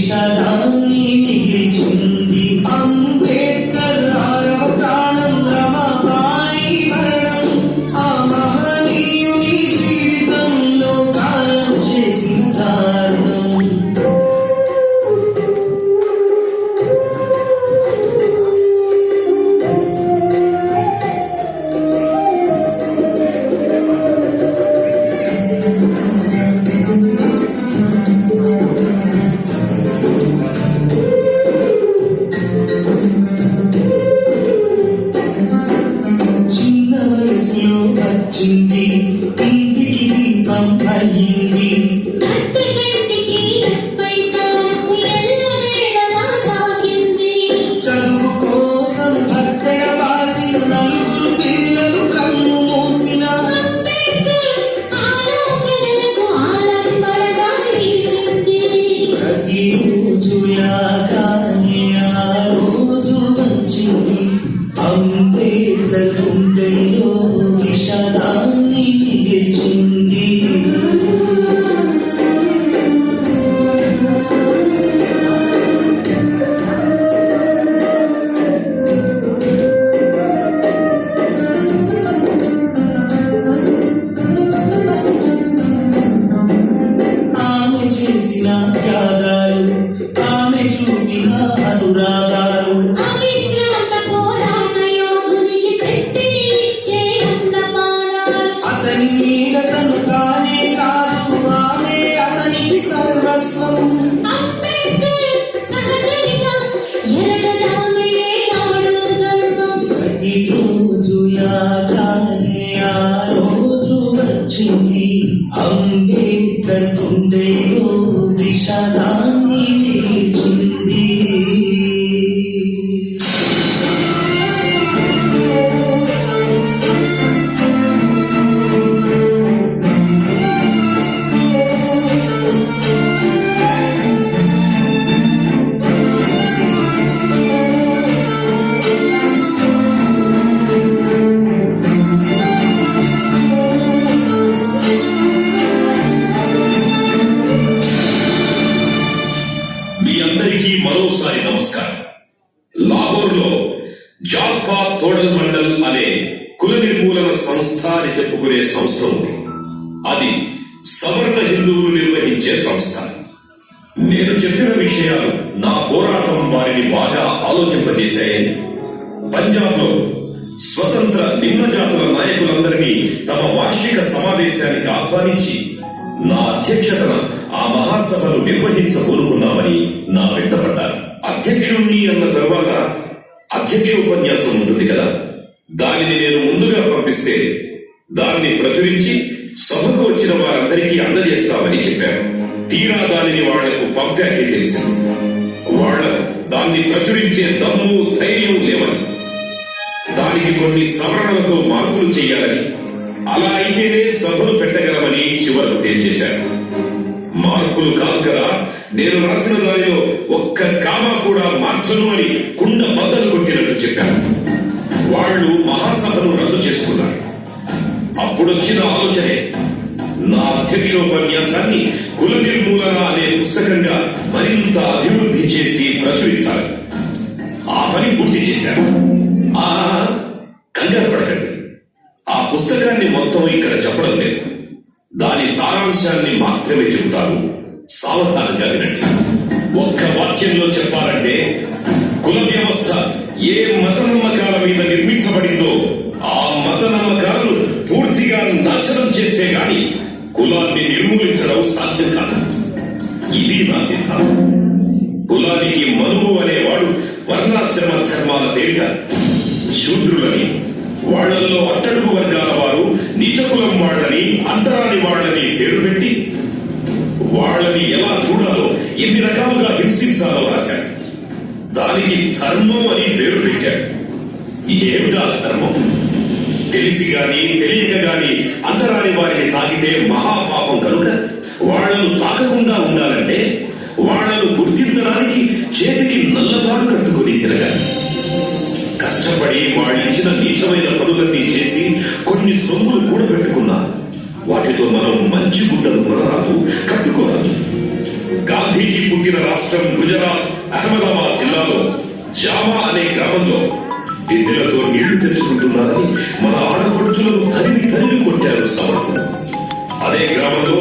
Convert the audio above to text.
విషాదాన్ని మిగిల్చింది. అంబేద్కర్ ఆరవ ప్రాణం రమాబాయి మరణం ఆ మహనీయుని జీవితంలో కాలం చేసిన దారుణం. వచ్చింది ఇంటికి దీపం అయ్యింది. చదువు కోసం భర్తడ వాసిన నలుగురు పిల్లలు కన్ను మూసిన ప్రతిరోజులాగానే ఆ రోజు వచ్చింది. అంబేద్కర్ గుండెల్లో విషాదాన్ని మిగిల్చింది. ఆమె చేసిన త్యాగాలు, ఆమె చూపిన అనురాగాలు అతని మీద తను తానే కాదు, ఆమె అతనికి సర్వస్వం. ప్రతిరోజులాగానే ఆ రోజు వచ్చింది. అంబేద్కర్ గుండెలో విషాదాన్ని మిగిల్చింది. మీ అందరికీ మరోసారి నమస్కారం. లాహోర్లో జాల్పా తోడల్ మండల్ అనే కుల నిర్మూలన సంస్థ అని చెప్పుకునే సంస్థ ఉంది. అది సవర్ణ హిందువులు నిర్వహించే సంస్థ. నేను చెప్పిన విషయాలు నా పోరాటం వారిని బాగా ఆలోచింపజేశాయని పంజాబ్ లో స్వతంత్ర నిమ్న జాతుల నాయకులందరినీ తమ వార్షిక సమావేశానికి ఆహ్వానించి నా అధ్యక్షతన ఆ మహాసభను నిర్వహించబోనుకున్నామని నా వెంటపడ్డారు. అధ్యక్షుణ్ణి అన్న తర్వాత అధ్యక్ష ఉపన్యాసం ఉంటుంది కదా, దానిని నేను ముందుగా పంపిస్తే దాన్ని ప్రచురించి సభకు వచ్చిన వారందరికీ అందజేస్తామని చెప్పారు. తీరా దానిని వాళ్లకు పంపాకే తెలిసింది వాళ్లకు దాన్ని ప్రచురించే దమ్ము ధైర్యం లేవని, దానికి కొన్ని సవరణలతో మార్పులు చేయాలని, అలా అయితేనే సభలు పెట్టగలమని చివరకు తేల్చేశారు. మార్పులు కాదు కదా, నేను రాసిన దానిలో ఒక్క కామా కూడా మార్చను అని కుండ బద్దలు కొట్టినట్టు చెప్పారు. వాళ్ళు మహాసభను రద్దు చేసుకున్నారు. అప్పుడొచ్చిన ఆలోచనే నా అధ్యక్షోపన్యాసాన్ని కుల నిర్మూలన అనే పుస్తకంగా మరింత అభివృద్ధి చేసి ప్రచురించాలి. ఆ పని పూర్తి చేశారు. కంగారు పడకండి, ఆ పుస్తకాన్ని మొత్తం ఇక్కడ చెప్పడం లేదు, దాని సారాంశాన్ని మాత్రమే చెబుతారు. సావధానంగా వినండి. ఒక్క వాక్యంలో చెప్పాలంటే, కుల వ్యవస్థ ఏ మత నమ్మకాల మీద నిర్మించబడిందో ఆ మత నమ్మకాలను పూర్తిగా నాశనం చేస్తే గాని కులాన్ని నిర్మూలించడం సాధ్యం కాదు. ఇది నా సిద్ధాంతం. కులానికి మనువు అనేవాడు వర్ణాశ్రమ ధర్మాల పేరిట శూద్రులని, వాళ్లలో అట్టడుగు వర్గాల వారు నీచకులం వాళ్లని, అంతరాని వాళ్లని పేరు పెట్టి వాళ్ళని ఎలా చూడాలో, ఎన్ని రకాలుగా హింసించాలో రాశాడు. దానికి ధర్మం అని పేరు పెట్టాడు. ఏమిటా ధర్మం? తెలిసి గాని తెలియక గాని అంతరాని వారిని తాకితే మహాపాపం కనుక వాళ్లను తాకకుండా ఉండాలంటే వాళ్లను గుర్తించడానికి చేతికి నల్లతాడు కట్టుకుని తిరగాలి. కష్టపడి వాళ్ళిచ్చిన నీచమైన పనులన్నీ చేసి కొన్ని సొమ్ములు కూడబెట్టుకున్నారు. వాటితో మనం మంచి గుడ్డలు కొనరాదు, కట్టుకోరాదు. గాంధీజీ పుట్టిన రాష్ట్రం గుజరాత్ అహ్మదాబాద్ జిల్లాలో జామా అనే గ్రామంలో బిందెలతో నీళ్లు తెచ్చుకుంటున్నారని మన ఆడపడుచులను తరిమి తరిమి కొట్టారు సమర్థులు. అదే గ్రామంలో